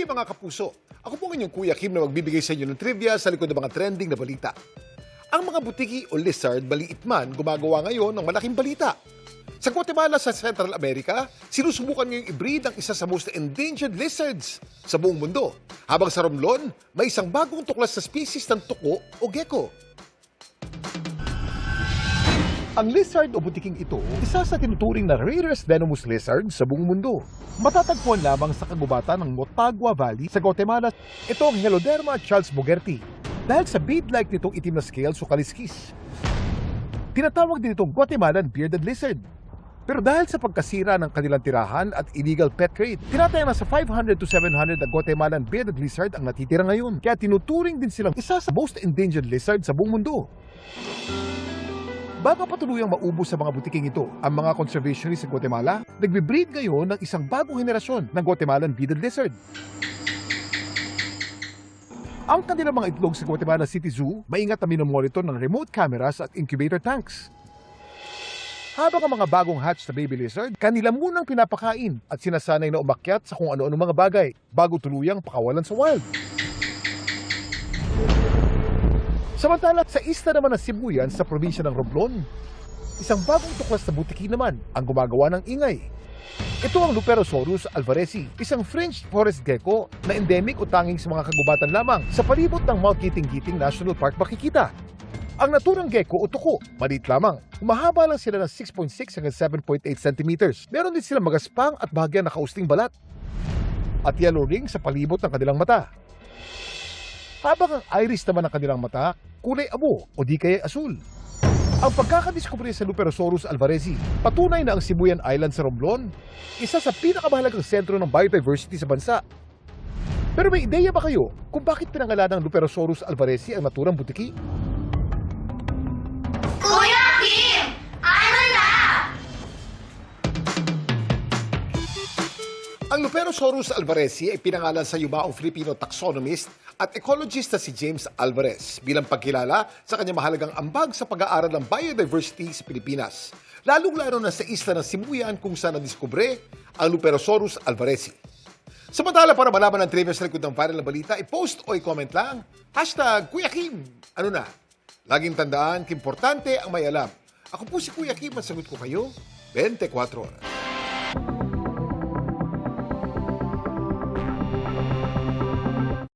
mga kapuso, ako po inyong Kuya Kim na magbibigay sa inyo ng trivia sa likod ng mga trending na balita. Ang mga butiki o lizard, maliit man, gumagawa ngayon ng malaking balita. Sa Guatemala sa Central America, sinusubukan ngayong i-breed ang isa sa most endangered lizards sa buong mundo. Habang sa Romblon, may isang bagong tuklas na species ng tuko o gecko. Ang lizard o butiking ito, isa sa tinuturing na rarest venomous lizard sa buong mundo. Matatagpuan lamang sa kagubatan ng Motagua Valley sa Guatemala. Ito ang Heloderma charlesbourgerti dahil sa bead-like nitong itim na scales o kaliskis. Tinatawag din itong Guatemalan bearded lizard. Pero dahil sa pagkasira ng kanilang tirahan at illegal pet trade, tinataya na sa 500 to 700 na Guatemalan bearded lizard ang natitira ngayon. Kaya tinuturing din silang isa sa most endangered lizard sa buong mundo. Bago patuluyang maubos sa mga butiking ito, ang mga conservationists sa Guatemala, nagbe-breed ngayon ng isang bagong henerasyon ng Guatemalan bearded lizard. Ang kanilang mga itlog sa Guatemala City Zoo, maingat na minomonitor ng remote cameras at incubator tanks. Habang ang mga bagong hatch na baby lizard, kanila munang pinapakain at sinasanay na umakyat sa kung ano-ano mga bagay bago tuluyang pakawalan sa wild. Samantala, sa isla naman ng Sibuyan sa probinsya ng Romblon, isang bagong tuklas na butiki naman ang gumagawa ng ingay. Ito ang Luperosaurus alvarezi, isang French forest gecko na endemic o tanging sa mga kagubatan lamang sa palibot ng Mount Giting-Giting National Park makikita. Ang naturang gecko o tuko, maliit lamang. Humahaba lang sila ng 6.6 hanggang 7.8 centimeters. Meron din silang magaspang at bahagyan na kausting balat. At yellow ring sa palibot ng kanilang mata. Habang ang iris naman ng kanilang mata, kulay abo o di kaya asul. Ang pagkakadiskubre sa Luperosaurus alvarezi, patunay na ang Sibuyan Island sa Romblon, isa sa pinakamahalagang sentro ng biodiversity sa bansa. Pero may ideya ba kayo kung bakit pinangalan ng Luperosaurus alvarezi ang naturang butiki? Kuya Kim! Ano na? Ang Luperosaurus alvarezi ay pinangalan sa yumaong Filipino taxonomist at ecologist na si James Alvarez bilang pagkilala sa kanyang mahalagang ambag sa pag-aaral ng biodiversity sa Pilipinas, lalong-lalo na sa isla ng Sibuyan kung saan nadiskubre ang Luperosaurus alvarezi. Samantala, para malaman ang trivia sa likod ng viral na balita, i-post o i-comment lang, #Kuya Kim. Ano na? Laging tandaan, importante ang may alam. Ako po si Kuya Kim at sagot ko kayo 24 oras.